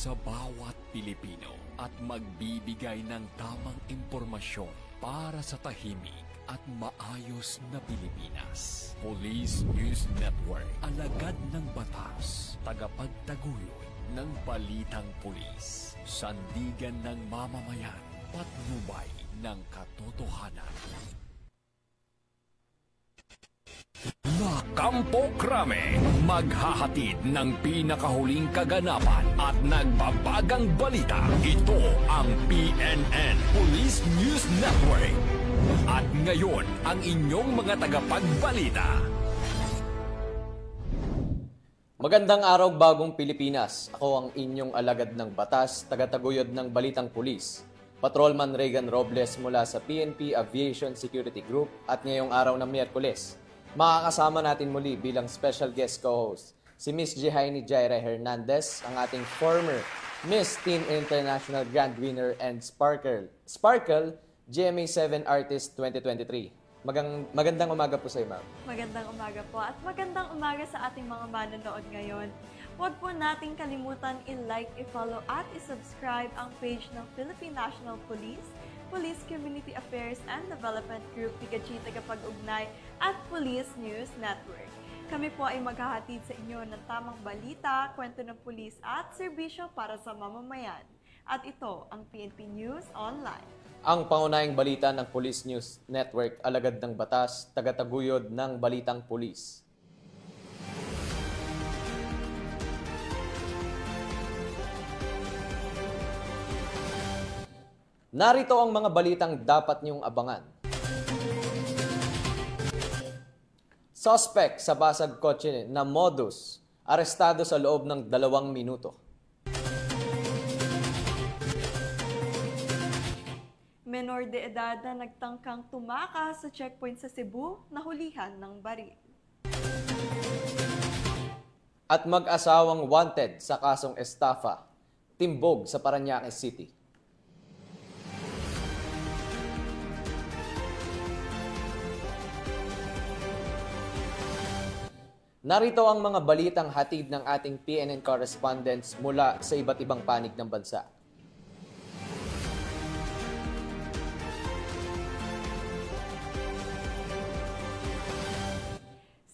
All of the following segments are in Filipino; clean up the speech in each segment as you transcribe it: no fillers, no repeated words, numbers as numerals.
sa bawat Pilipino at magbibigay ng tamang impormasyon para sa tahimik at maayos na Pilipinas. Police News Network, alagad ng batas, tagapagtaguyod ng balitang pulis, sandigan ng mamamayan, patnubay ng katotohanan. La Campo Crame, maghahatid ng pinakahuling kaganapan at nagbabagang balita. Ito ang PNN Police News Network. At ngayon, ang inyong mga tagapagbalita. Magandang araw, bagong Pilipinas. Ako ang inyong alagad ng batas, tagataguyod ng Balitang Pulis, Patrolman Regan Robles mula sa PNP Aviation Security Group, at ngayong araw ng Miyerkules, makakasama natin muli bilang special guest co-host si Miss Jehaini Jaira Hernandez, ang ating former Miss Teen International Grand Winner and Sparkle GMA 7 Artist 2023. Magandang umaga po sa iyo, ma'am. Magandang umaga po at magandang umaga sa ating mga manonood ngayon. Huwag po nating kalimutan i-like, i-follow at i-subscribe ang page ng Philippine National Police, Police Community Affairs and Development Group, PIGACHI Tagapag-Ugnay at Police News Network. Kami po ay maghahatid sa inyo ng tamang balita, kwento ng pulis at serbisyo para sa mamamayan. At ito ang PNP News Online. Ang pangunahing balita ng Police News Network, alagad ng batas, tagataguyod ng Balitang Pulis. Narito ang mga balitang dapat niyong abangan. Suspect sa basag kotse na modus, arestado sa loob ng 2 minuto. Menor de edad na nagtangkang tumakas sa checkpoint sa Cebu, nahulihan ng baril. At mag-asawang wanted sa kasong estafa, timbog sa Parañaque City. Narito ang mga balitang hatid ng ating PNN correspondents mula sa iba't ibang panig ng bansa.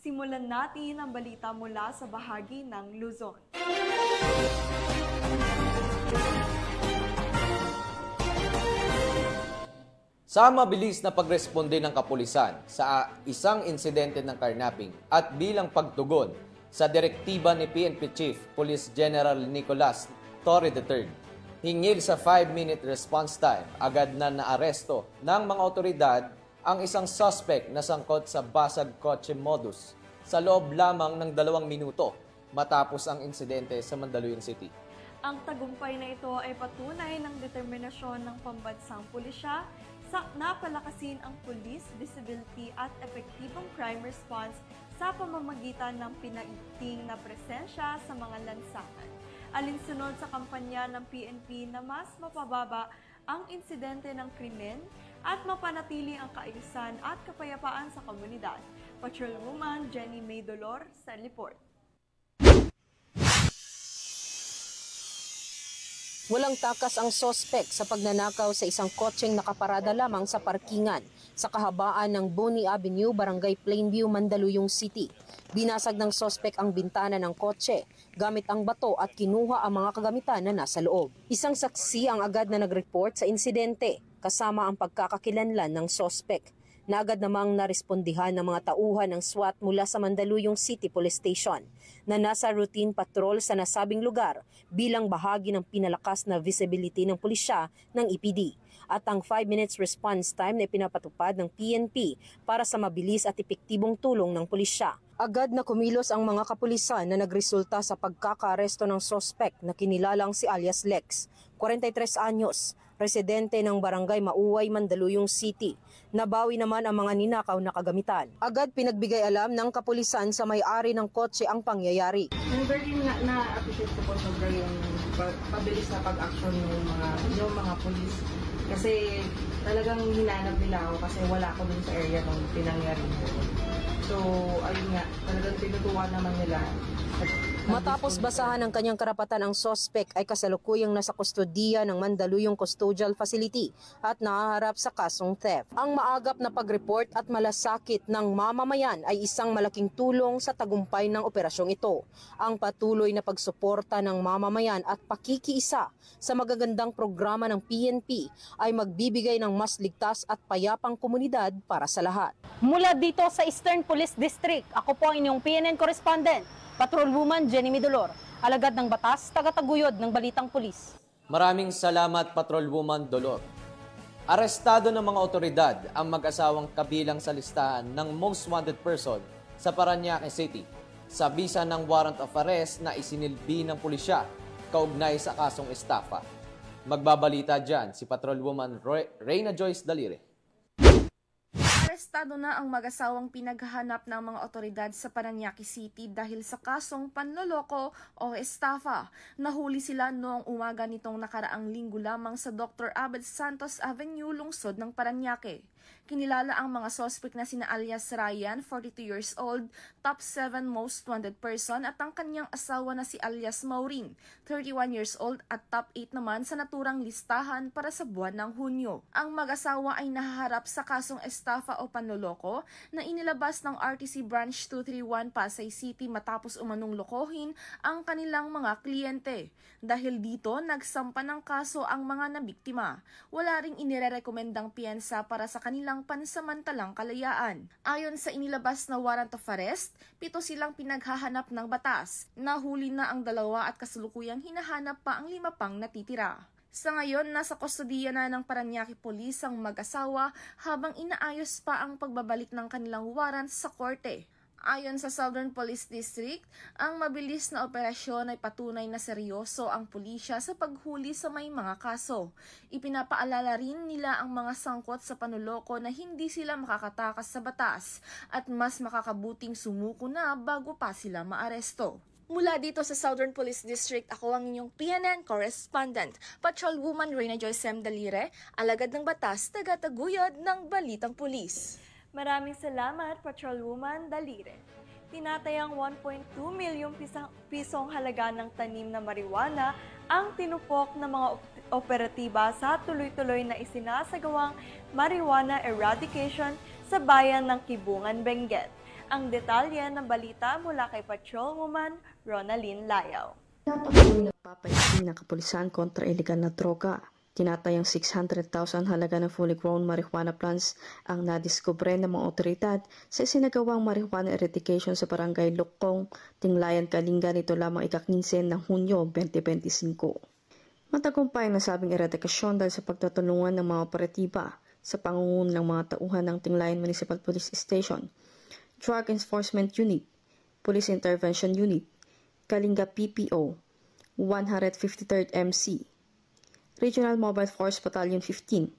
Simulan natin ang balita mula sa bahagi ng Luzon. Sa mabilis na pagresponde ng kapulisan sa isang insidente ng carnapping at bilang pagtugon sa direktiba ni PNP Chief Police General Nicolas Torre III, hingil sa 5-minute response time, agad na naaresto ng mga otoridad ang isang suspect na sangkot sa basag kotse modus sa loob lamang ng 2 minuto matapos ang insidente sa Mandaluyong City. Ang tagumpay na ito ay patunay ng determinasyon ng pambansang pulisya sa napalakasin ang police visibility at epektibong crime response sa pamamagitan ng pinaigting na presensya sa mga lansangan. Alinsunod sa kampanya ng PNP na mas mapababa ang insidente ng krimen at mapanatili ang kaayusan at kapayapaan sa komunidad. Patrolwoman Jenny May Dolor sa report. Walang takas ang sospek sa pagnanakaw sa isang kotseng nakaparada lamang sa parkingan sa kahabaan ng Boni Avenue, Barangay Plainview, Mandaluyong City. Binasag ng sospek ang bintana ng kotse gamit ang bato at kinuha ang mga kagamitan na nasa loob. Isang saksi ang agad na nag-report sa insidente kasama ang pagkakakilanlan ng sospek, na agad namang narespondihan ng mga tauhan ng SWAT mula sa Mandaluyong City Police Station na nasa routine patrol sa nasabing lugar bilang bahagi ng pinalakas na visibility ng pulisya ng EPD at ang 5 minutes response time na ipinapatupad ng PNP para sa mabilis at epektibong tulong ng pulisya. Agad na kumilos ang mga kapulisan na nagresulta sa pagkakaaresto ng sospek na kinilalang si alias Lex, 43 anyos, residente ng Barangay Mauway, Mandaluyong City. Nabawi naman ang mga ninakaw na kagamitan. Agad pinagbigay alam ng kapulisan sa may-ari ng kotse ang pangyayari. Very na-appreciate ko po sobra yung pabilis na pag-action ng mga pulis. Kasi talagang hinanap nila ako kasi wala ako dun sa area nung pinangyari. So, ayun nga, talagang tinutuwa naman nila. At Matapos basahan ng kanyang karapatan, ang sospek ay kasalukuyang nasa kustodiya ng Mandaluyong Custodial Facility at nahaharap sa kasong theft. Ang maagap na pag-report at malasakit ng mamamayan ay isang malaking tulong sa tagumpay ng operasyong ito. Ang patuloy na pagsuporta ng mamamayan at pakikiisa sa magagandang programa ng PNP ay magbibigay ng mas ligtas at payapang komunidad para sa lahat. Mula dito sa Eastern Police District, ako po ang inyong PNN correspondent, Patrolwoman Jenny Midolor, alagad ng batas, tagataguyod ng Balitang Pulis. Maraming salamat, Patrolwoman Dolor. Arestado ng mga otoridad ang mag-asawang kabilang sa listahan ng most wanted person sa Parañaque City sa bisa ng warrant of arrest na isinilbi ng pulisya kaugnay sa kasong estafa. Magbabalita dyan si Patrolwoman Reyna Joyce Dalire. Arestado na ang mag-asawang pinaghahanap ng mga otoridad sa Parañaque City dahil sa kasong panloloko o estafa. Nahuli sila noong umaga nitong nakaraang linggo lamang sa Dr. Abel Santos Avenue, lungsod ng Parañaque. Kinilala ang mga sospek na sina alias Ryan, 42 years old, top 7 most wanted person, at ang kanyang asawa na si alias Maureen, 31 years old, at top 8 naman sa naturang listahan para sa buwan ng Hunyo. Ang mag-asawa ay nahaharap sa kasong estafa o panloloko na inilabas ng RTC Branch 231 Pasay City matapos umanong lokohin ang kanilang mga kliyente. Dahil dito, nagsampa ng kaso ang mga nabiktima. Wala ring inirerekomendang piyensa para sa kanilang pansamantalang kalayaan. Ayon sa inilabas na warrant of arrest, 7 silang pinaghahanap ng batas. Nahuli na ang 2 at kasalukuyang hinahanap pa ang 5 pang natitira. Sa ngayon, nasa kustodiya na ng Parañaque Police ang mag-asawa habang inaayos pa ang pagbabalik ng kanilang warrant sa korte. Ayon sa Southern Police District, ang mabilis na operasyon ay patunay na seryoso ang pulisya sa paghuli sa may mga kaso. Ipinapaalala rin nila ang mga sangkot sa panuloko na hindi sila makakatakas sa batas at mas makakabuting sumuko na bago pa sila maaresto. Mula dito sa Southern Police District, ako ang inyong PNN correspondent, Patrolwoman Reyna Joyce Dalire, alagad ng batas, tagataguyod ng Balitang Pulis. Maraming salamat, Patrolwoman Dalire. Tinatayang 1.2 milyong pisong halaga ng tanim na marijuana ang tinupok ng mga operatiba sa tuloy-tuloy na isinasagawang marijuana eradication sa bayan ng Kibungan, Benguet. Ang detalye ng balita mula kay Patrolwoman Ronalyn Layaw. Patuloy na papaitin ng kapulisan kontra ilegal na droga. Tinatayang 600,000 halaga ng fully grown marijuana plants ang nadiskubre ng mga otoridad sa isinagawang marijuana eradication sa barangay Lukong, Tinglayan, Kalinga nito lamang ika-15 ng Hunyo 2025. Matagumpay ang nasabing eradikasyon dahil sa pagtutulungan ng mga operatiba sa pangunguna ng mga tauhan ng Tinglayan Municipal Police Station, Drug Enforcement Unit, Police Intervention Unit, Kalinga PPO, 153rd MC, Regional Mobile Force Battalion 15,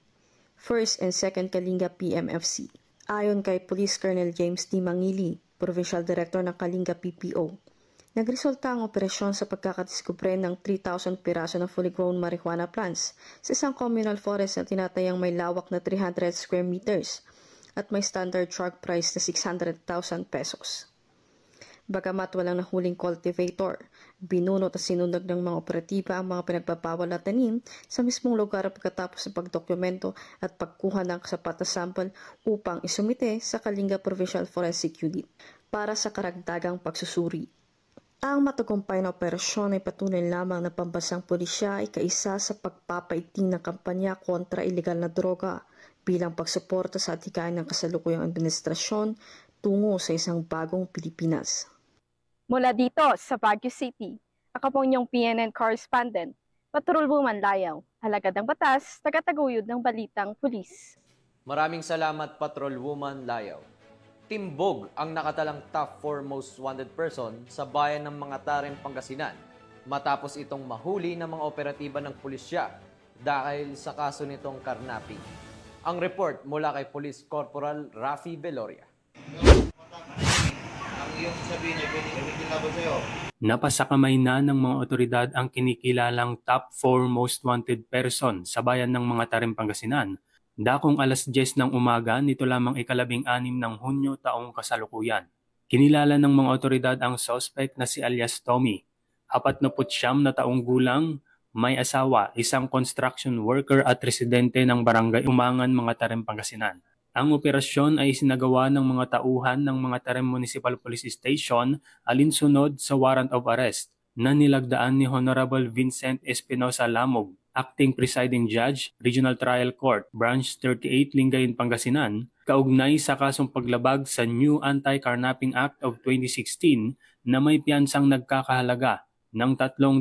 1st and 2nd Kalinga PMFC. Ayon kay Police Colonel James D. Mangili, Provincial Director ng Kalinga PPO, nagresulta ang operasyon sa pagkakadiskubre ng 3,000 piraso ng fully grown marijuana plants sa isang communal forest na tinatayang may lawak na 300 square meters at may standard truck price na 600,000 pesos. Bagamat walang nahuling cultivator, binunot at sinunod ng mga operatiba ang mga pinagbabawal na tanim sa mismong lugar pagkatapos ng pagdokumento at pagkuha ng sapat na sample upang isumite sa Kalinga Provincial Forensic Unit para sa karagdagang pagsusuri. Ang matagumpay na operasyon ay patunay lamang na pambansang pulisya ay kaisa sa pagpapaiting ng kampanya kontra ilegal na droga bilang pagsuporta sa atikain ng kasalukuyang administrasyon tungo sa isang bagong Pilipinas. Mula dito sa Baguio City, ako po inyong PNN correspondent, Patrolwoman Layaw, alagad ng batas, tagataguyod ng Balitang Pulis. Maraming salamat, Patrolwoman Layaw. Timbog ang nakatalang top 4 most wanted person sa bayan ng mga Tarem, Pangasinan matapos itong mahuli ng mga operatiba ng pulisya dahil sa kaso nitong karnaping. Ang report mula kay Police Corporal Rafi Veloria. Napasakamay na ng mga otoridad ang kinikilalang top 4 most wanted person sa bayan ng mga Tarem, Pangasinan. Dakong 10:00 ng umaga nito lamang 16 ng Hunyo taong kasalukuyan. Kinilala ng mga otoridad ang suspect na si alias Tommy, 49 na taong gulang, may asawa, isang construction worker at residente ng barangay Umangan, mga Tarem, Pangasinan. Ang operasyon ay isinagawa ng mga tauhan ng mga Tarem Municipal Police Station alinsunod sa warrant of arrest na nilagdaan ni Honorable Vincent Espinosa Lamog, Acting Presiding Judge, Regional Trial Court, Branch 38, Lingayen, Pangasinan, kaugnay sa kasong paglabag sa New Anti-Carnapping Act of 2016 na may piyansang nagkakahalaga ng 300,000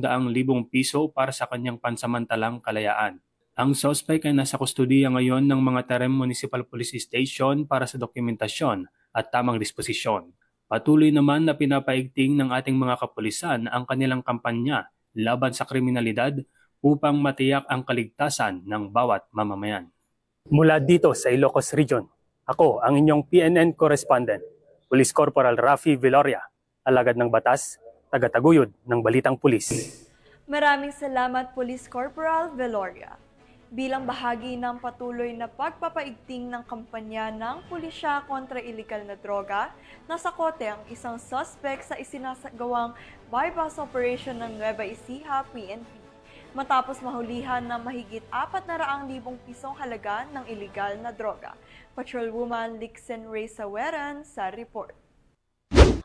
piso para sa kanyang pansamantalang kalayaan. Ang suspect ay nasa kustudiya ngayon ng mga Tarem Municipal Police Station para sa dokumentasyon at tamang disposisyon. Patuloy naman na pinapaigting ng ating mga kapulisan ang kanilang kampanya laban sa kriminalidad upang matiyak ang kaligtasan ng bawat mamamayan. Mula dito sa Ilocos Region, ako ang inyong PNN correspondent, Police Corporal Rafi Viloria, alagad ng batas, tagataguyod ng Balitang Pulis. Maraming salamat, Police Corporal Viloria. Bilang bahagi ng patuloy na pagpapaigting ng kampanya ng pulisya kontra iligal na droga, nasa kote ang isang suspect sa isinasagawang bypass operation ng Nueva Ecija PNP. Matapos mahulihan ng mahigit 400,000 pisong halaga ng iligal na droga. Patrolwoman Lixen Ray Saweran sa report.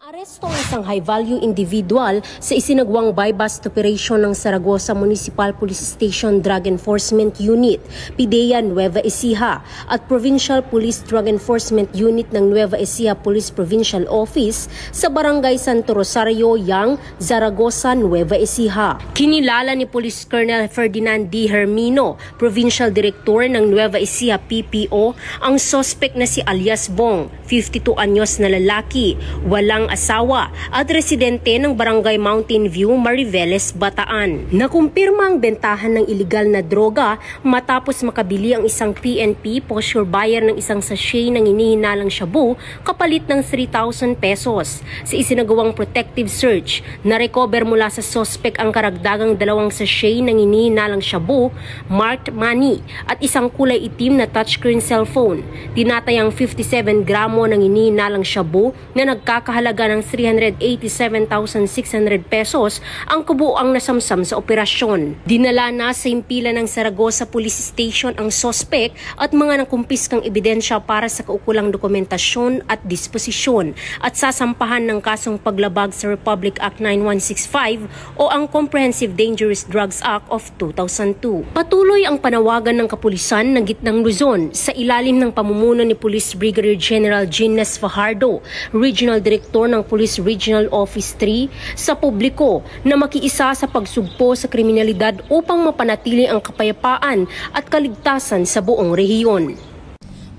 Aresto ang isang high-value individual sa isinagawang buy-bust operation ng Zaragoza Municipal Police Station Drug Enforcement Unit, PIDEA Nueva Ecija at Provincial Police Drug Enforcement Unit ng Nueva Ecija Police Provincial Office sa Barangay Santo Rosario, Yang, Zaragoza, Nueva Ecija. Kinilala ni Police Colonel Ferdinand D. Hermino, Provincial Director ng Nueva Ecija PPO, ang suspect na si alias Bong, 52 anyos na lalaki, walang asawa at residente ng Barangay Mountain View, Mariveles, Bataan. Nakumpirma ang bentahan ng iligal na droga matapos makabili ang isang PNP posture buyer ng isang sachet ng inihinalang shabu kapalit ng 3,000 pesos. Sa isinagawang protective search, na-recover mula sa suspect ang karagdagang 2 sachet ng inihinalang shabu, marked money at isang kulay itim na touchscreen cellphone. Tinatayang 57 gramo ng inihinalang shabu na nagkakahalaga ng 387,600 pesos ang kabuuang nasamsam sa operasyon. Dinala na sa impila ng Zaragoza Police Station ang suspect at mga nakumpiskang ebidensya para sa kaukulang dokumentasyon at disposisyon at sasampahan ng kasong paglabag sa Republic Act 9165 o ang Comprehensive Dangerous Drugs Act of 2002. Patuloy ang panawagan ng kapulisan ng Gitnang Luzon sa ilalim ng pamumuno ni Police Brigadier General Ginnes Fajardo, Regional Director ng Police Regional Office 3, sa publiko na makiisa sa pagsugpo sa kriminalidad upang mapanatili ang kapayapaan at kaligtasan sa buong rehiyon.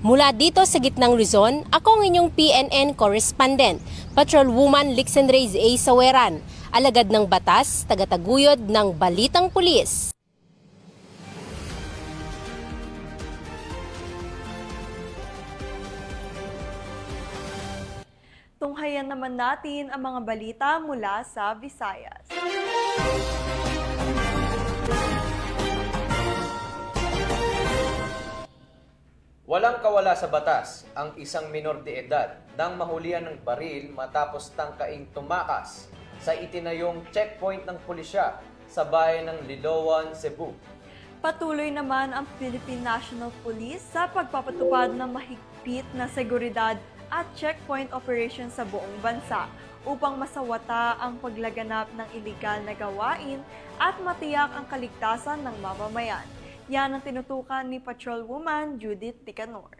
Mula dito sa Gitnang Luzon, ako ang inyong PNN correspondent, Patrolwoman Lixen Ray Saweran, alagad ng batas, tagataguyod ng Balitang Pulis. Tunghayan naman natin ang mga balita mula sa Visayas. Walang kawala sa batas ang isang minor de edad nang mahulihan ng baril matapos tangkaing tumakas sa itinayong checkpoint ng pulisya sa bayan ng Liloan, Cebu. Patuloy naman ang Philippine National Police sa pagpapatupad ng mahigpit na seguridad at checkpoint operation sa buong bansa upang masawata ang paglaganap ng iligal na gawain at matiyak ang kaligtasan ng mamamayan. Yan ang tinutukan ni Patrolwoman Judith Ticanor.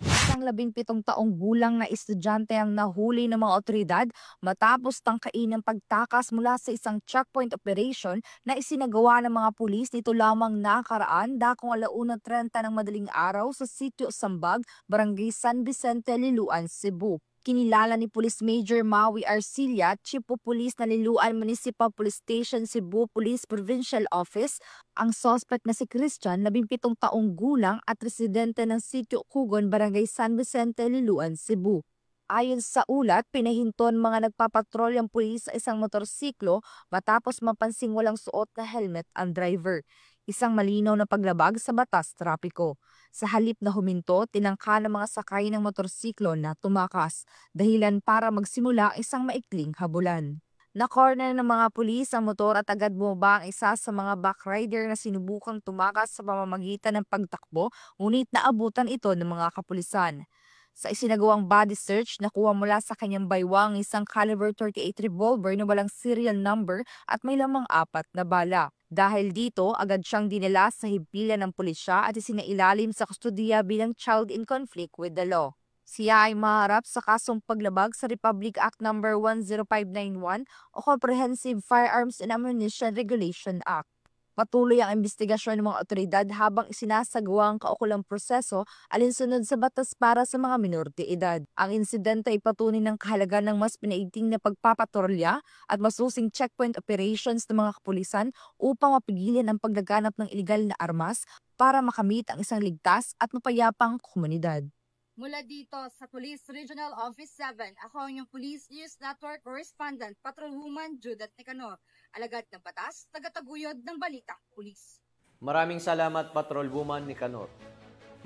Isang 17 taong gulang na estudyante ang nahuli ng mga otoridad matapos tangkain ang pagtakas mula sa isang checkpoint operation na isinagawa ng mga pulis nito lamang nakaraan dakong 1:30 ng madaling araw sa Sitio Sambag, Barangay San Vicente, Liloan, Cebu. Kinilala ni Police Major Maui Arcilla, Chief of Police na Liloan Municipal Police Station, Cebu Police Provincial Office, ang suspect na si Christian, 17 taong gulang at residente ng Sitio Kugon, Barangay San Vicente, Liloan, Cebu. Ayon sa ulat, pinahinton mga nagpapatrolyang pulis sa isang motorsiklo matapos mapansing walang suot na helmet ang driver. isang malinaw na paglabag sa batas trapiko. Sa halip na huminto, tinangka ng mga sakay ng motorsiklo na tumakas, dahilan para magsimula isang maikling habulan. Na-corner ng mga pulis ang motor at agad bumaba ang isa sa mga backrider na sinubukang tumakas sa pamamagitan ng pagtakbo, ngunit naabutan ito ng mga kapulisan. Sa isinagawang body search, nakuha mula sa kanyang baywang isang caliber .38 revolver na walang serial number at may lamang 4 na bala. Dahil dito, agad siyang dinala sa himpilan ng pulisya at isinailalim sa kustudiya bilang child in conflict with the law. Siya ay maharap sa kasong paglabag sa Republic Act No. 10591 o Comprehensive Firearms and Ammunition Regulation Act. Patuloy ang investigasyon ng mga otoridad habang isinasagawa ang kaukulang proseso alinsunod sa batas para sa mga minor de edad. Ang insidente ay patunay ng kahalagan ng mas pinaigting na pagpapatrolya at masusing checkpoint operations ng mga kapulisan upang mapigilan ang paglaganap ng ilegal na armas para makamit ang isang ligtas at mapayapang komunidad. Mula dito sa Police Regional Office 7, ako ang inyong Police News Network Correspondent, Patrolwoman Judith Nicanor, alagad ng batas, tagataguyod ng Balitang Pulis. Maraming salamat, Patrolwoman Nicanor.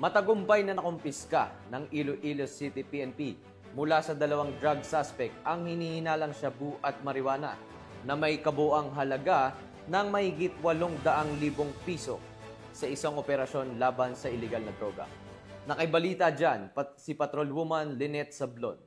Matagumpay na nakumpiska ng Iloilo City PNP mula sa 2 drug suspect ang hinihinalang shabu at marijuana na may kabuang halaga ng mahigit 800,000 piso sa isang operasyon laban sa iligal na droga. Nakaibalita dyan, si Patrolwoman Lynette Sablon.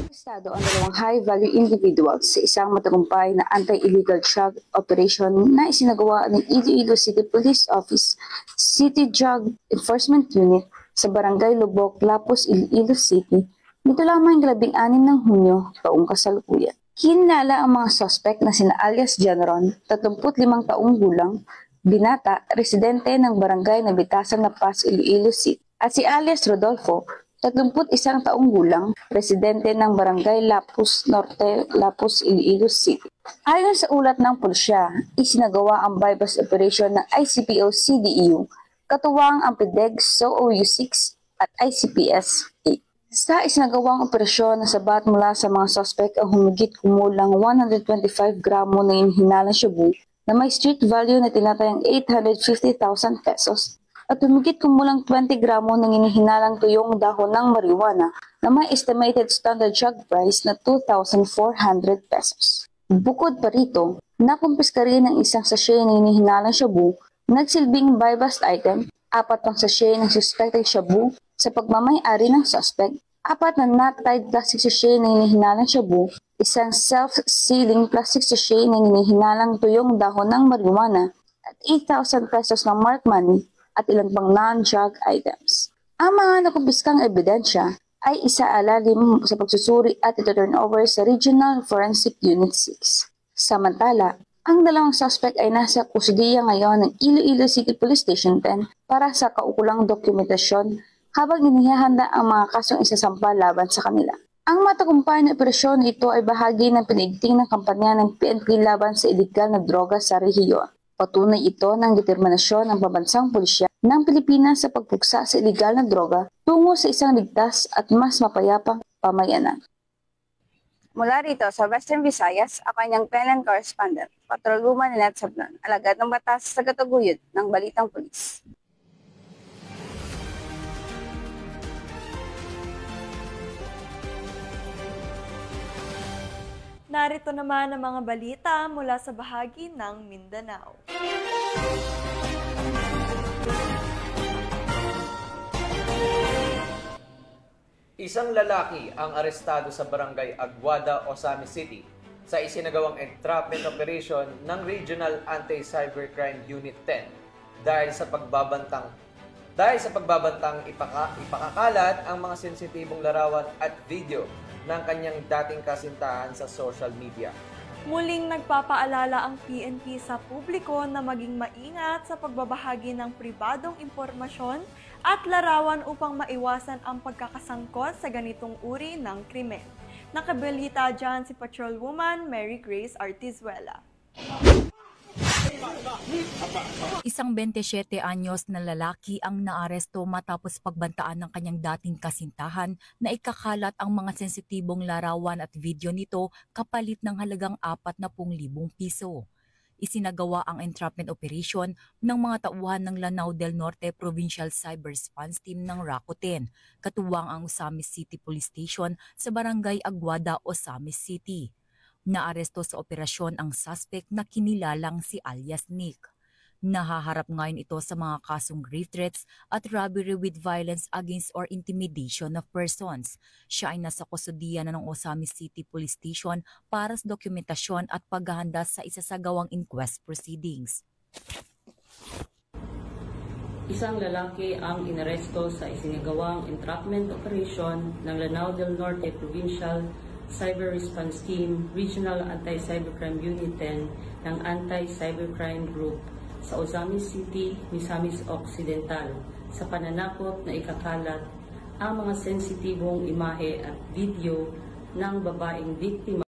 Estado ang 2 high-value individuals sa isang matagumpay na anti-illegal drug operation na isinagawa ng Iloilo City Police Office City Drug Enforcement Unit sa Barangay Lubok, Lapus, Iloilo City nito lamang 16 ng Hunyo, taong kasalukuyan. Hinala ang mga suspect na sina alias Janron, 35 taong gulang, binata, residente ng Barangay Nabitasan na Paz, Iloilo City, at si alias Rodolfo, 31 taong gulang, residente ng Barangay Lapus Norte, Lapus, Iloilo City. Ayon sa ulat ng pulisya, isinagawa ang bypass operation ng ICPO-CDEU, katuwang ang PDEG, SOOU-6 at ICPS-8. Sa isinagawang operasyon, nasabat mula sa mga suspect ang humigit kumulang 125 gramo na inhinalang shabu na may street value na tinatayang 850,000 pesos. At humigit kumulang 20 gramo ng inihinalang tuyong dahon ng marijuana na may estimated standard drug price na 2,400 pesos. Bukod pa rito, nakumpiska rin ang isang sachet ng inihinalang shabu, nagsilbing buy-bust item, 4 pang sachet ng suspected shabu sa pagmamay-ari ng suspect, 4 na knot-tied plastic sachet ng inihinalang shabu, isang self-sealing plastic sachet ng inihinalang tuyong dahon ng marijuana, at 8,000 pesos ng marked money, at ilang pang non-drug items. Ang mga nakumpiskang ebidensya ay isaalalim sa pagsusuri at ito-turnover sa Regional Forensic Unit 6. Samantala, ang 2 suspect ay nasa kustudiya ngayon ng Iloilo City Police Station 10 para sa kaukulang dokumentasyon habang inihahanda ang mga kasong isasampa laban sa kanila. Ang matagumpay na operasyon ito ay bahagi ng pinaigting ng kampanya ng PNP laban sa iligal na droga sa rehiyon. Patunay ito ng determinasyon ng pambansang pulisya ng Pilipinas sa pagpuksa sa iligal na droga tungo sa isang ligtas at mas mapayapang pamayanan. Mula rito sa Western Visayas, ako ang inyong PNN correspondent, Patrolwoman Lynette Sablon, alagad ng batas sa tagataguyod ng Balitang Pulis. Narito naman ang mga balita mula sa bahagi ng Mindanao. Isang lalaki ang arestado sa Barangay Aguada, Osamis City sa isinagawang entrapment operation ng Regional Anti-Cybercrime Unit 10 dahil sa pagbabantang ipakakalat ang mga sensitibong larawan at video ng kanyang dating kasintahan sa social media. Muling nagpapaalala ang PNP sa publiko na maging maingat sa pagbabahagi ng pribadong impormasyon at larawan upang maiwasan ang pagkakasangkot sa ganitong uri ng krimen. Nakabalita dyan si Patrolwoman Mary Grace Artizuela. Isang 27 anyos na lalaki ang naaresto matapos pagbantaan ng kanyang dating kasintahan na ikakalat ang mga sensitibong larawan at video nito kapalit ng halagang 40,000 piso. isinagawa ang entrapment operation ng mga tauhan ng Lanao del Norte Provincial Cyber Response Team ng Rakuten, katuwang ang Osamis City Police Station sa Barangay Aguada, Osamis City. Naaresto sa operasyon ang suspect na kinilalang si alias Nick. Nahaharap ngayon ito sa mga kasong grave threats at robbery with violence against or intimidation of persons. Siya ay nasa kustudiya na ng Osamis City Police Station para sa dokumentasyon at paghahanda sa isasagawang inquest proceedings. Isang lalaki ang inaresto sa isinagawang entrapment operation ng Lanao del Norte Provincial Cyber Response Team, Regional Anti-Cybercrime Unit 10 ng Anti-Cybercrime Group sa Osamis City, Misamis Occidental sa pananakot na ikakalat ang mga sensitibong imahe at video ng babaeng biktima